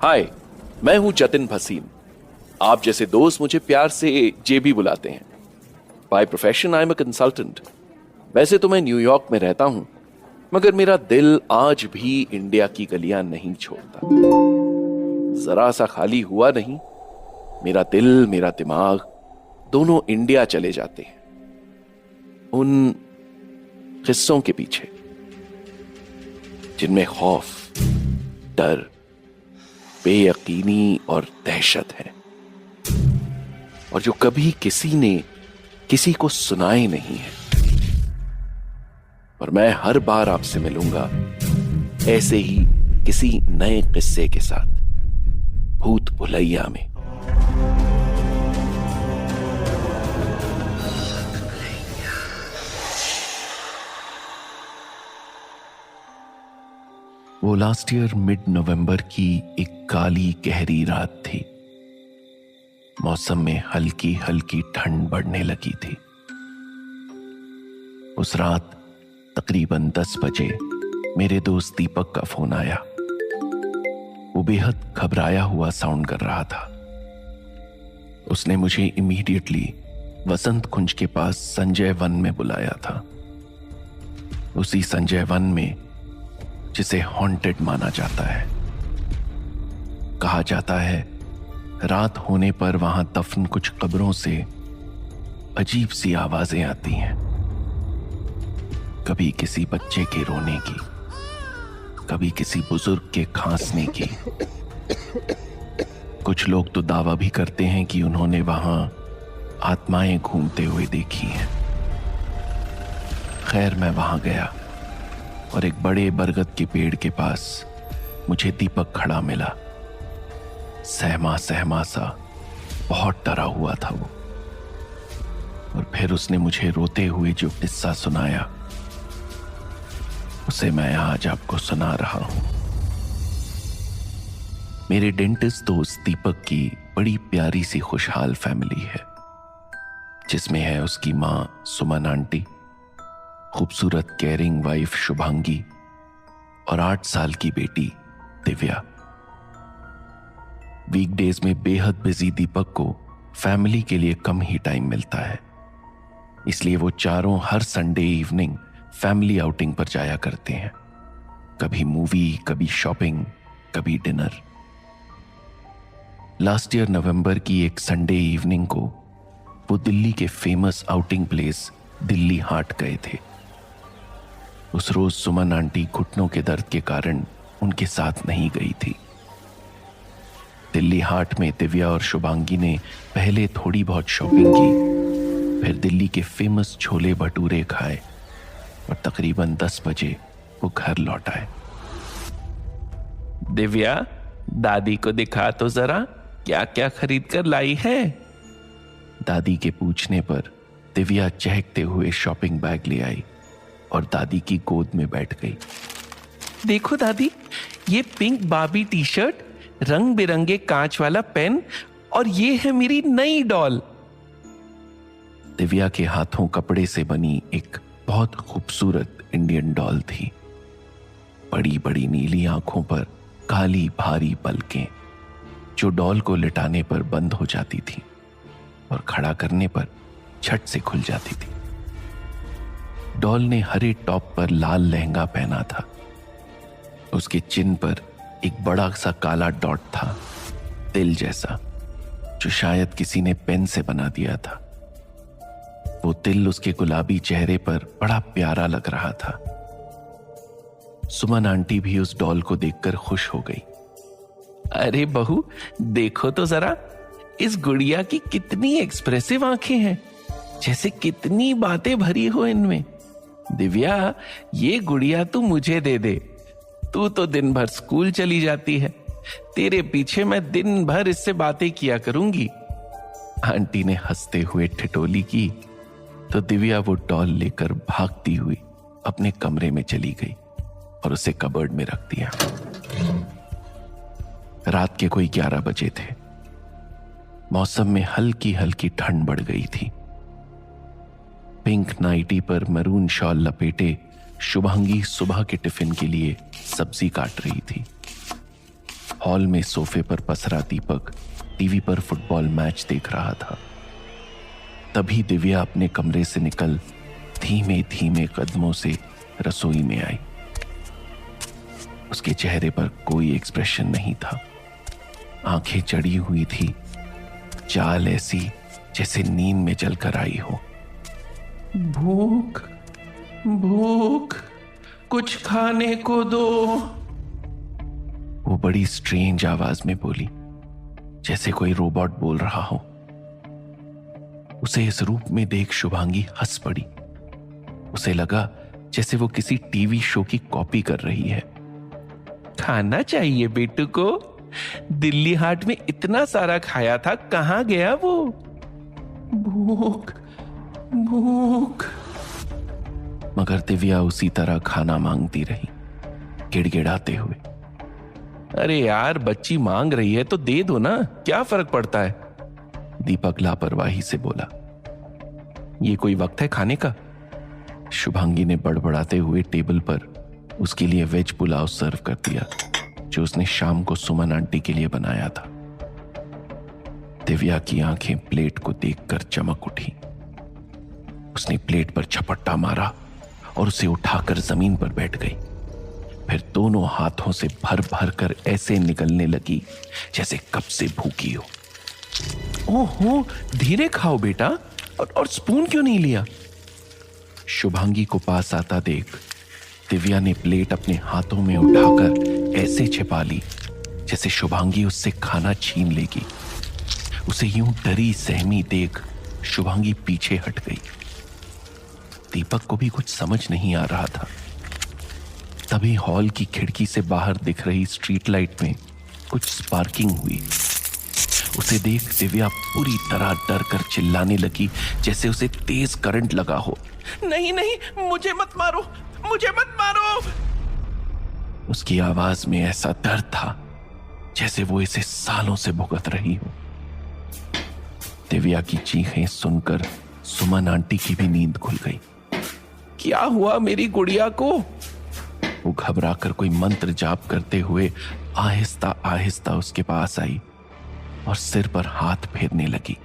हाय, मैं हूं जतिन भसीन। आप जैसे दोस्त मुझे प्यार से जेबी बुलाते हैं। By profession I am a consultant. वैसे तो मैं न्यूयॉर्क में रहता हूं, मगर मेरा दिल आज भी इंडिया की गलियां नहीं छोड़ता। जरा सा खाली हुआ नहीं, मेरा दिल मेरा दिमाग दोनों इंडिया चले जाते हैं, उन किस्सों के पीछे जिनमें खौफ, डर, बेयकीनी और दहशत है, और जो कभी किसी ने किसी को सुनाए नहीं है। और मैं हर बार आपसे मिलूंगा ऐसे ही किसी नए किस्से के साथ, भूत भुलैया में। वो लास्ट ईयर मिड नवंबर की एक काली गहरी रात थी। मौसम में हल्की हल्की ठंड बढ़ने लगी थी। उस रात तकरीबन 10 बजे मेरे दोस्त दीपक का फोन आया। वो बेहद घबराया हुआ साउंड कर रहा था। उसने मुझे इमीडिएटली वसंत कुंज के पास संजय वन में बुलाया था। उसी संजय वन में जिसे हॉन्टेड माना जाता है। कहा जाता है रात होने पर वहां दफन कुछ कब्रों से अजीब सी आवाजें आती हैं। कभी किसी बच्चे के रोने की, कभी किसी बुजुर्ग के खांसने की। कुछ लोग तो दावा भी करते हैं कि उन्होंने वहां आत्माएं घूमते हुए देखी हैं। खैर, मैं वहां गया और एक बड़े बरगद के पेड़ के पास मुझे दीपक खड़ा मिला। सहमा सहमा सा, बहुत डरा हुआ था वो। और फिर उसने मुझे रोते हुए जो किस्सा सुनाया, उसे मैं आज आपको सुना रहा हूं। मेरे डेंटिस्ट दोस्त दीपक की बड़ी प्यारी सी खुशहाल फैमिली है, जिसमें है उसकी मां सुमन आंटी, खूबसूरत केयरिंग वाइफ शुभांगी और 8 साल की बेटी दिव्या। वीकडेज में बेहद बिजी दीपक को फैमिली के लिए कम ही टाइम मिलता है, इसलिए वो चारों हर संडे इवनिंग फैमिली आउटिंग पर जाया करते हैं। कभी मूवी, कभी शॉपिंग, कभी डिनर। लास्ट ईयर नवंबर की एक संडे इवनिंग को वो दिल्ली के फेमस आउटिंग प्लेस दिल्ली हाट गए थे। उस रोज सुमन आंटी घुटनों के दर्द के कारण उनके साथ नहीं गई थी। दिल्ली हाट में दिव्या और शुभांगी ने पहले थोड़ी बहुत शॉपिंग की, फिर दिल्ली के फेमस छोले भटूरे खाए और तकरीबन 10 बजे वो घर लौट आए। दिव्या, दादी को दिखा तो जरा, क्या क्या खरीद कर लाई है। दादी के पूछने पर दिव्या चहकते हुए शॉपिंग बैग ले आई और दादी की गोद में बैठ गई। देखो दादी, ये पिंक बाबी टी शर्ट, रंग बिरंगे कांच वाला पेन, और ये है मेरी नई डॉल। दिव्या के हाथों कपड़े से बनी एक बहुत खूबसूरत इंडियन डॉल थी। बड़ी बड़ी नीली आंखों पर काली भारी पलकें, जो डॉल को लिटाने पर बंद हो जाती थी और खड़ा करने पर झट से खुल जाती थी। डॉल ने हरे टॉप पर लाल लहंगा पहना था। उसके चिन पर एक बड़ा सा काला डॉट था, तिल जैसा, जो शायद किसी ने पेन से बना दिया था। वो तिल उसके गुलाबी चेहरे पर बड़ा प्यारा लग रहा था। सुमन आंटी भी उस डॉल को देखकर खुश हो गई। अरे बहू, देखो तो जरा, इस गुड़िया की कितनी एक्सप्रेसिव आंखें हैं, जैसे कितनी बातें भरी हो इनमें। दिव्या, ये गुड़िया तू मुझे दे दे। तू तो दिन भर स्कूल चली जाती है, तेरे पीछे मैं दिन भर इससे बातें किया करूंगी। आंटी ने हंसते हुए ठिठोली की तो दिव्या वो डॉल लेकर भागती हुई अपने कमरे में चली गई और उसे कबर्ड में रख दिया। रात के कोई 11 बजे थे। मौसम में हल्की हल्की ठंड बढ़ गई थी। पिंक नाइटी पर मरून शॉल लपेटे शुभांगी सुबह के टिफिन के लिए सब्जी काट रही थी। हॉल में सोफे पर पसरा दीपक टीवी पर फुटबॉल मैच देख रहा था। तभी दिव्या अपने कमरे से निकल धीमे धीमे कदमों से रसोई में आई। उसके चेहरे पर कोई एक्सप्रेशन नहीं था। आंखें चढ़ी हुई थी, चाल ऐसी जैसे नींद में जलकर आई हो। भूख भूख, कुछ खाने को दो। वो बड़ी स्ट्रेंज आवाज में बोली, जैसे कोई रोबोट बोल रहा हो। उसे इस रूप में देख शुभांगी हंस पड़ी। उसे लगा जैसे वो किसी टीवी शो की कॉपी कर रही है। खाना चाहिए बेटू को, दिल्ली हाट में इतना सारा खाया था, कहां गया वो? भूख भूख। मगर दिव्या उसी तरह खाना मांगती रही, गिड़गिड़ाते हुए। अरे यार, बच्ची मांग रही है तो दे दो ना, क्या फर्क पड़ता है? दीपक लापरवाही से बोला। ये कोई वक्त है खाने का? शुभांगी ने बड़बड़ाते हुए टेबल पर उसके लिए वेज पुलाव सर्व कर दिया, जो उसने शाम को सुमन आंटी के लिए बनाया था। दिव्या की आंखें प्लेट को देखकर चमक उठी। उसने प्लेट पर झपट्टा मारा और उसे उठाकर जमीन पर बैठ गई। फिर दोनों हाथों से भर भर कर ऐसे निकलने लगी जैसे कब से भूखी हो। ओहो, धीरे खाओ बेटा, और स्पून क्यों नहीं लिया? शुभांगी को पास आता देख दिव्या ने प्लेट अपने हाथों में उठाकर ऐसे छिपा ली जैसे शुभांगी उससे खाना छीन लेगी। उसे यूं डरी सहमी देख शुभांगी पीछे हट गई। दीपक को भी कुछ समझ नहीं आ रहा था। तभी हॉल की खिड़की से बाहर दिख रही स्ट्रीट लाइट में कुछ स्पार्किंग हुई। उसे देख दिव्या पूरी तरह डर कर चिल्लाने लगी जैसे उसे तेज करंट लगा हो। नहीं नहीं, मुझे मत मारो, मुझे मत मारो। उसकी आवाज में ऐसा डर था जैसे वो इसे सालों से भुगत रही हो। दिव्या की चीखें सुनकर सुमन आंटी की भी नींद खुल गई। क्या हुआ मेरी गुड़िया को? वो घबराकर कोई मंत्र जाप करते हुए आहिस्ता आहिस्ता उसके पास आई और सिर पर हाथ फेरने लगी।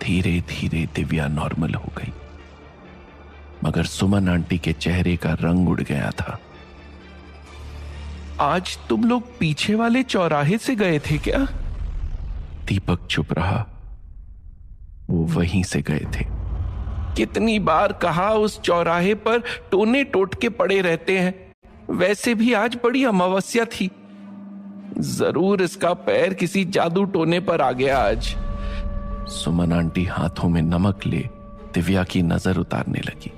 धीरे धीरे दिव्या नॉर्मल हो गई, मगर सुमन आंटी के चेहरे का रंग उड़ गया था। आज तुम लोग पीछे वाले चौराहे से गए थे क्या? दीपक चुप रहा। वो वहीं से गए थे। कितनी बार कहा, उस चौराहे पर टोने टोटके पड़े रहते हैं। वैसे भी आज बड़ी अमावस्या थी, जरूर इसका पैर किसी जादू टोने पर आ गया आज। सुमन आंटी हाथों में नमक ले दिव्या की नजर उतारने लगी।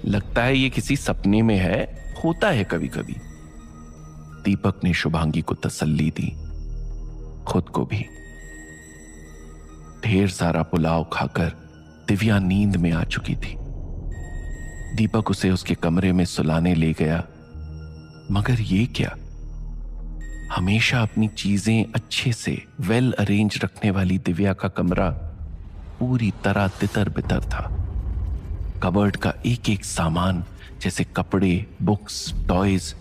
लगता है ये किसी सपने में है, होता है कभी कभी। दीपक ने शुभांगी को तसल्ली दी, खुद को भी। ढेर सारा पुलाव खाकर दिव्या नींद में आ चुकी थी। दीपक उसे उसके कमरे में सुलाने ले गया, मगर ये क्या, हमेशा अपनी चीजें अच्छे से वेल अरेंज रखने वाली दिव्या का कमरा पूरी तरह तितर बितर था। कबर्ड का एक एक सामान जैसे कपड़े, बुक्स, टॉयज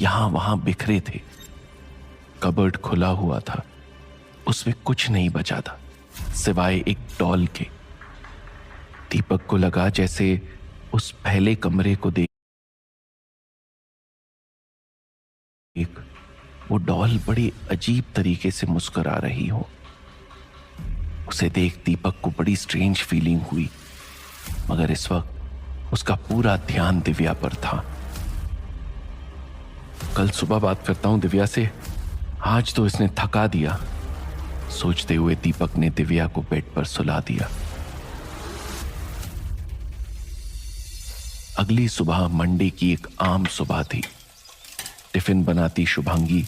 यहां वहां बिखरे थे। कबर्ड खुला हुआ था, उसमें कुछ नहीं बचा था सिवाय एक डॉल के। दीपक को लगा जैसे उस पहले कमरे को देख वो डॉल बड़ी अजीब तरीके से मुस्कुरा रही हो। उसे देख दीपक को बड़ी स्ट्रेंज फीलिंग हुई, मगर इस वक्त उसका पूरा ध्यान दिव्या पर था। कल सुबह बात करता हूं दिव्या से, आज तो इसने थका दिया, सोचते हुए दीपक ने दिव्या को बेड पर सुला दिया। अगली सुबह मंडे की एक आम सुबह थी। टिफिन बनाती शुभांगी,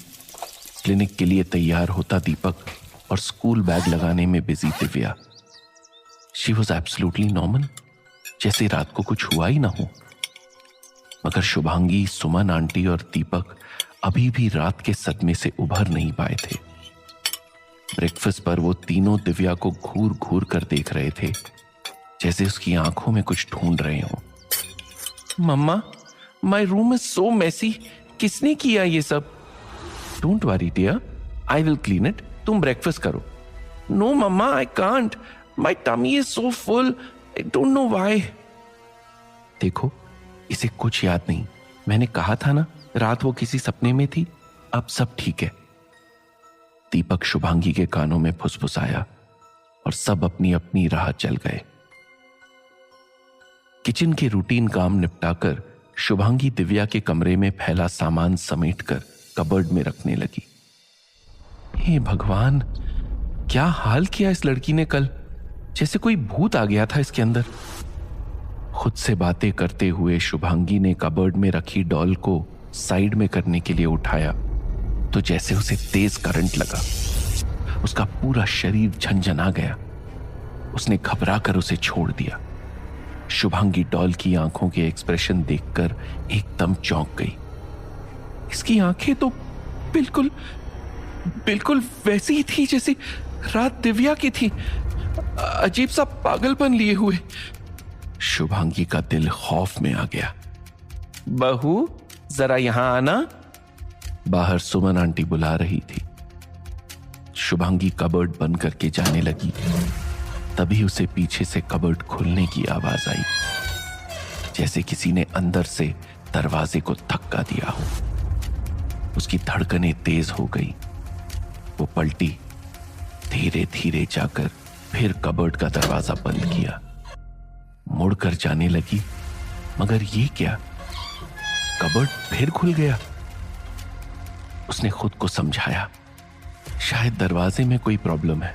क्लिनिक के लिए तैयार होता दीपक और स्कूल बैग लगाने में busy Divya. She was absolutely normal, जैसे रात को कुछ हुआ ही ना हो। मगर शुभांगी, सुमन आंटी और दीपक अभी भी रात के सदमे से उभर नहीं पाए थे। ब्रेकफास्ट पर वो तीनों दिव्या को घूर घूर कर देख रहे थे, जैसे उसकी आंखों में कुछ ढूंढ रहे हों। Mama, my room is so messy, किसने किया ये सब? Don't worry dear, I will clean it, तुम ब्रेकफास्ट करो। No mama, I can't, my tummy is so full, I don't know why. देखो, इसे कुछ याद नहीं, मैंने कहा था ना रात वो किसी सपने में थी, अब सब ठीक है। दीपक शुभांगी के कानों में फुसफुसाया और सब अपनी अपनी राह चल गए। किचन के रूटीन काम निपटाकर शुभांगी दिव्या के कमरे में फैला सामान समेटकर कबर्ड में रखने लगी। हे भगवान, क्या हाल किया इस लड़की ने कल, जैसे कोई भूत आ गया था इसके अंदर। खुद से बातें करते हुए शुभांगी ने कबर्ड में रखी डॉल को साइड में करने के लिए उठाया तो जैसे उसे तेज करंट लगा, उसका पूरा शरीर झंझना गया। उसने घबरा कर उसे छोड़ दिया। शुभांगी डॉल की आंखों के एक्सप्रेशन देखकर एकदम चौंक गई। इसकी आंखें तो बिल्कुल बिल्कुल वैसी ही थी जैसी रात दिव्या की थी, अजीब सा पागलपन लिए हुए। शुभांगी का दिल खौफ में आ गया। बहू, जरा यहां आना, बाहर सुमन आंटी बुला रही थी। शुभांगी कबर्ड बंद करके जाने लगी, तभी उसे पीछे से कबर्ड खुलने की आवाज आई, जैसे किसी ने अंदर से दरवाजे को धक्का दिया हो। उसकी धड़कनें तेज हो गई। वो पलटी, धीरे धीरे जाकर फिर कबर्ड का दरवाजा बंद किया, मुड़कर जाने लगी, मगर ये क्या, कबर्ड फिर खुल गया। उसने खुद को समझाया, शायद दरवाजे में कोई प्रॉब्लम है,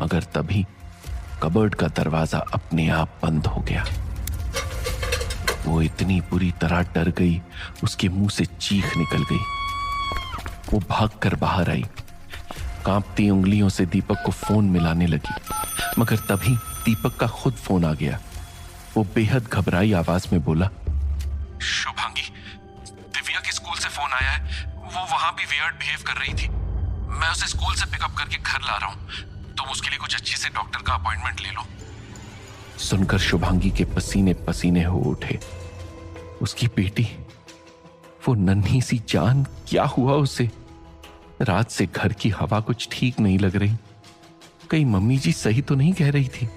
मगर तभी कबर्ड का दरवाजा अपने आप बंद हो गया। वो इतनी बुरी तरह डर गई, उसके मुंह से चीख निकल गई। वो भागकर बाहर आई, कांपती उंगलियों से दीपक को फोन मिलाने लगी, मगर तभी दीपक का खुद फोन आ गया। वो बेहद घबराई आवाज में बोला, शुभांगी, दिव्या के स्कूल से फोन आया है, वो वहां भी वियर्ड बिहेव कर रही थी। मैं उसे स्कूल से पिकअप करके घर ला रहा हूं, तुम उसके लिए कुछ अच्छी से डॉक्टर का अपॉइंटमेंट ले लो। सुनकर शुभांगी के पसीने पसीने हो उठे। उसकी बेटी, वो नन्ही सी जान, क्या हुआ उसे? रात से घर की हवा कुछ ठीक नहीं लग रही, कहीं मम्मी जी सही तो नहीं कह रही थी।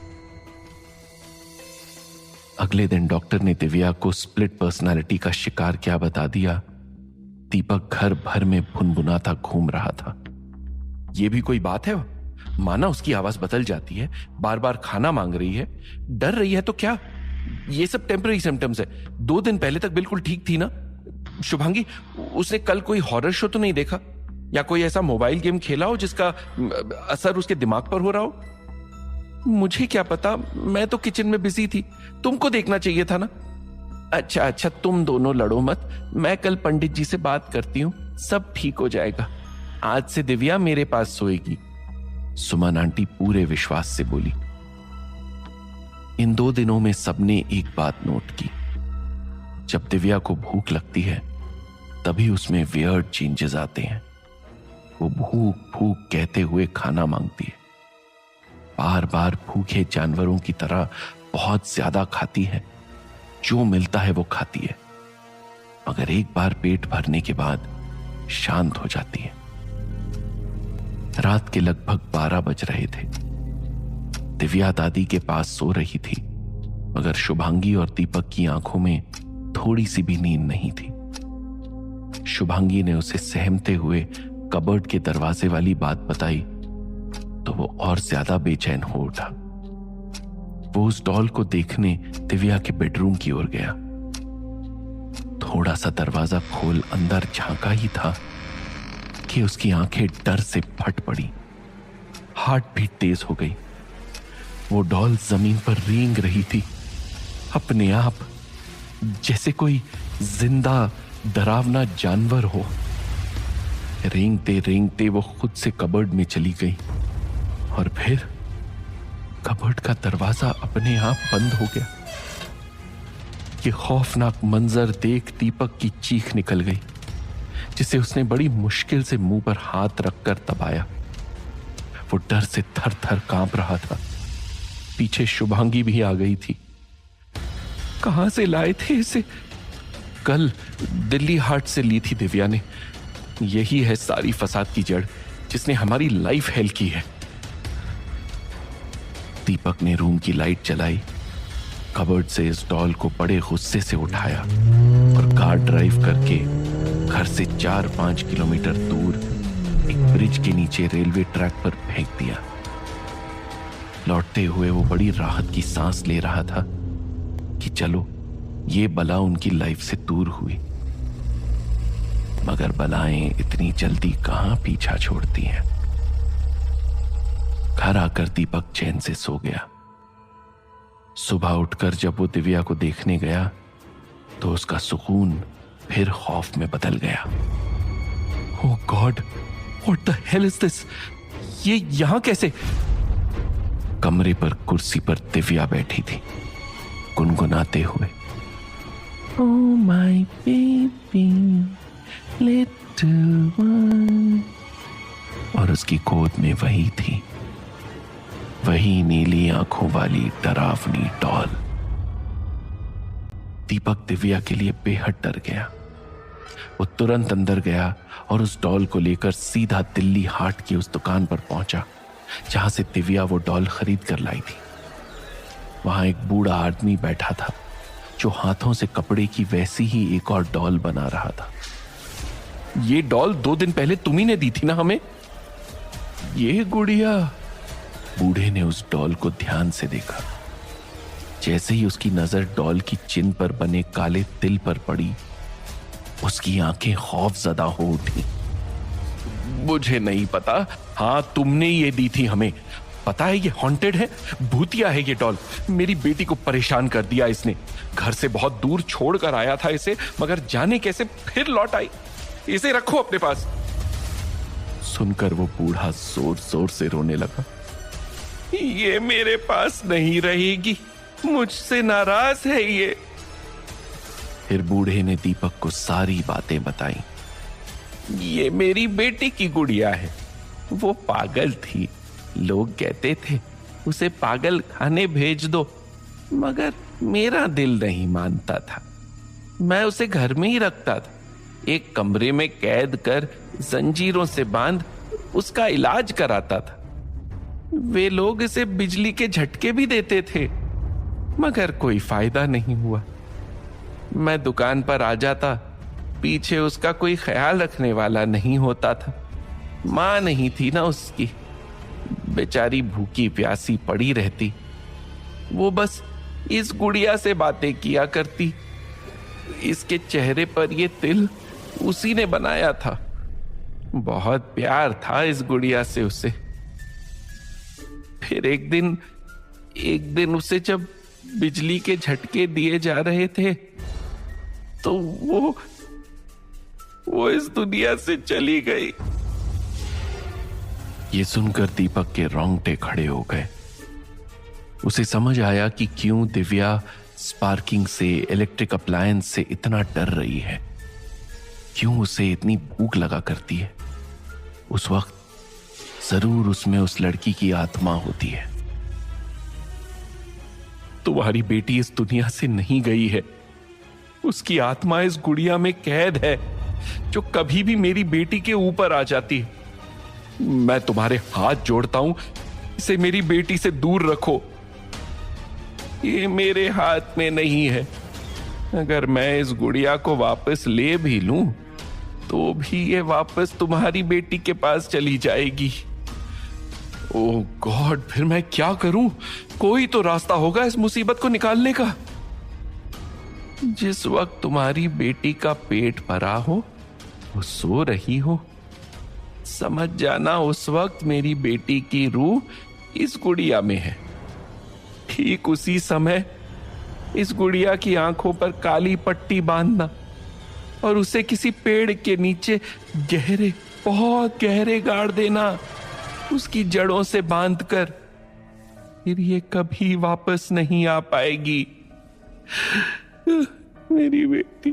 अगले दिन डॉक्टर ने दिव्या को स्प्लिट पर्सनालिटी का शिकार क्या बता दिया। दीपक घर भर में भुनभुनाता घूम रहा था। यह भी कोई बात है? माना उसकी आवाज बदल जाती है, बार बार खाना मांग रही है, डर रही है, तो क्या ये सब टेम्पररी सिम्टम्स है? 2 दिन पहले तक बिल्कुल ठीक थी ना शुभांगी? उसने कल कोई हॉरर शो तो नहीं देखा, या कोई ऐसा मोबाइल गेम खेला हो जिसका असर उसके दिमाग पर हो रहा हो? मुझे क्या पता, मैं तो किचन में बिजी थी, तुमको देखना चाहिए था ना। अच्छा, तुम दोनों लड़ो मत, मैं कल पंडित जी से बात करती हूं, सब ठीक हो जाएगा। आज से दिव्या मेरे पास सोएगी, सुमन आंटी पूरे विश्वास से बोली। इन 2 दिनों में सबने एक बात नोट की, जब दिव्या को भूख लगती है तभी उसमें वियर्ड चेंजेस आते हैं। वो भूख भूख कहते हुए खाना मांगती है, बार बार भूखे जानवरों की तरह बहुत ज्यादा खाती है, जो मिलता है वो खाती है, मगर एक बार पेट भरने के बाद शांत हो जाती है। रात के लगभग 12 बज रहे थे। दिव्या दादी के पास सो रही थी, मगर शुभांगी और दीपक की आंखों में थोड़ी सी भी नींद नहीं थी। शुभांगी ने उसे सहमते हुए कबर्ड के दरवाजे वाली बात बताई तो वो और ज्यादा बेचैन हो उठा। वो उस डॉल को देखने दिव्या के बेडरूम की ओर गया। थोड़ा सा दरवाजा खोल अंदर झांका ही था कि उसकी आंखें डर से फट पड़ी, हार्ट बीट तेज हो गई। वो डॉल जमीन पर रेंग रही थी, अपने आप, जैसे कोई जिंदा डरावना जानवर हो। रेंगते रेंगते वो खुद से कबर्ड में चली गई और फिर कबर्ड का दरवाजा अपने आप बंद हो गया। ये खौफनाक मंजर देख दीपक की चीख निकल गई, जिसे उसने बड़ी मुश्किल से मुंह पर हाथ रखकर दबाया। वो डर से थर थर कांप रहा था। पीछे शुभांगी भी आ गई थी। कहां से लाए थे इसे? कल दिल्ली हाट से ली थी दिव्या ने। यही है सारी फसाद की जड़ जिसने हमारी लाइफ हेल की है। दीपक ने रूम की लाइट जलाई, कबर्ड से इस डॉल को बड़े गुस्से से उठाया और कार ड्राइव करके घर से 4-5 किलोमीटर दूर एक ब्रिज के नीचे रेलवे ट्रैक पर फेंक दिया। लौटते हुए वो बड़ी राहत की सांस ले रहा था कि चलो ये बला उनकी लाइफ से दूर हुई, मगर बलाएं इतनी जल्दी कहां पीछा छोड़ती हैं। घर आकर दीपक चैन से सो गया। सुबह उठकर जब वो दिव्या को देखने गया तो उसका सुकून फिर खौफ में बदल गया। Oh God, what the hell is this? ये यहां कैसे? कमरे पर कुर्सी पर दिव्या बैठी थी, गुनगुनाते हुए, oh my baby little one. और उसकी गोद में वही थी, वही नीली आंखों वाली डरावनी डॉल। दीपक दिव्या के लिए बेहद डर गया। वो तुरंत अंदर गया और उस डॉल को लेकर सीधा दिल्ली हाट की उस दुकान पर पहुंचा जहां से दिव्या वो डॉल खरीद कर लाई थी। वहां एक बूढ़ा आदमी बैठा था जो हाथों से कपड़े की वैसी ही एक और डॉल बना रहा था। ये डॉल 2 दिन पहले तुम्ही ने दी थी ना हमें? ये गुड़िया। बूढ़े ने उस डॉल को ध्यान से देखा। जैसे ही उसकी नजर डॉल की चिन्ह पर बने काले तिल पर पड़ी, उसकी आंखें खौफजदा हो उठी। मुझे नहीं पता। हाँ, तुमने ये दी थी हमें। पता है ये हॉन्टेड है, भूतिया है ये डॉल। मेरी बेटी को परेशान कर दिया इसने। घर से बहुत दूर छोड़ कर आया था इसे, मगर जाने कैसे फिर लौट आई। इसे रखो अपने पास। सुनकर वो बूढ़ा जोर जोर से रोने लगा। ये मेरे पास नहीं रहेगी, मुझसे नाराज है ये। फिर बूढ़े ने दीपक को सारी बातें बताई। ये मेरी बेटी की गुड़िया है। वो पागल थी, लोग कहते थे उसे पागल खाने भेज दो, मगर मेरा दिल नहीं मानता था। मैं उसे घर में ही रखता था, एक कमरे में कैद कर जंजीरों से बांध उसका इलाज कराता था। वे लोग इसे बिजली के झटके भी देते थे, मगर कोई फायदा नहीं हुआ। मैं दुकान पर आ जाता, पीछे उसका कोई ख्याल रखने वाला नहीं होता था। मां नहीं थी ना उसकी, बेचारी भूखी प्यासी पड़ी रहती। वो बस इस गुड़िया से बातें किया करती। इसके चेहरे पर ये तिल उसी ने बनाया था। बहुत प्यार था इस गुड़िया से उसे। फिर एक दिन उसे जब बिजली के झटके दिए जा रहे थे तो वो इस दुनिया से चली गई। ये सुनकर दीपक के रोंगटे खड़े हो गए। उसे समझ आया कि क्यों दिव्या स्पार्किंग से, इलेक्ट्रिक अप्लायंस से इतना डर रही है, क्यों उसे इतनी भूख लगा करती है। उस वक्त जरूर उसमें उस लड़की की आत्मा होती है। तुम्हारी बेटी इस दुनिया से नहीं गई है, उसकी आत्मा इस गुड़िया में कैद है जो कभी भी मेरी बेटी के ऊपर आ जाती है। मैं तुम्हारे हाथ जोड़ता हूं, इसे मेरी बेटी से दूर रखो। ये मेरे हाथ में नहीं है। अगर मैं इस गुड़िया को वापस ले भी लूं तो भी ये वापस तुम्हारी बेटी के पास चली जाएगी। ओह गॉड, फिर मैं क्या करूं? कोई तो रास्ता होगा इस मुसीबत को निकालने का। जिस वक्त तुम्हारी बेटी का पेट भरा हो, वो सो रही हो, समझ जाना उस वक्त मेरी बेटी की रूह इस गुड़िया में है। ठीक उसी समय इस गुड़िया की आंखों पर काली पट्टी बांधना और उसे किसी पेड़ के नीचे गहरे, बहुत गहरे गाड़ देना, उसकी जड़ों से बांधकर। फिर ये कभी वापस नहीं आ पाएगी मेरी बेटी।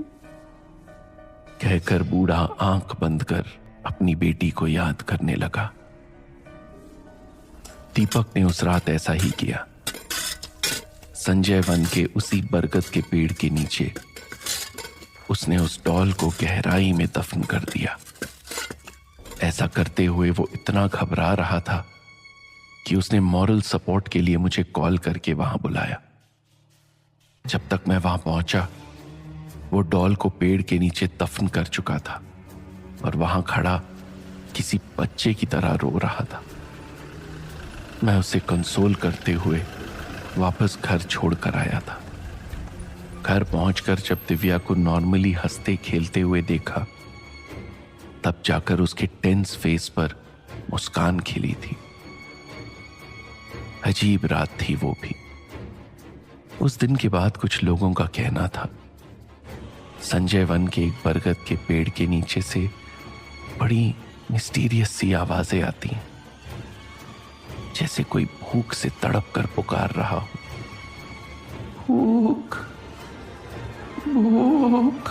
कहकर बूढ़ा आंख बंद कर अपनी बेटी को याद करने लगा। दीपक ने उस रात ऐसा ही किया। संजय वन के उसी बरगद के पेड़ के नीचे उसने उस डॉल को गहराई में दफन कर दिया। ऐसा करते हुए वो इतना घबरा रहा था कि उसने मॉरल सपोर्ट के लिए मुझे कॉल करके वहां बुलाया। जब तक मैं वहां पहुंचा, वो डॉल को पेड़ के नीचे दफन कर चुका था और वहां खड़ा किसी बच्चे की तरह रो रहा था। मैं उसे कंसोल करते हुए वापस घर छोड़कर आया था। घर पहुंचकर जब दिव्या को नॉर्मली हंसते खेलते हुए देखा, तब जाकर उसके टेंस फेस पर मुस्कान खिली थी। अजीब रात थी वो भी। उस दिन के बाद कुछ लोगों का कहना था संजय वन के एक बरगद के पेड़ के नीचे से बड़ी मिस्टीरियस सी आवाजें आती हैं, जैसे कोई भूख से तड़प कर पुकार रहा हो। भूख भूख।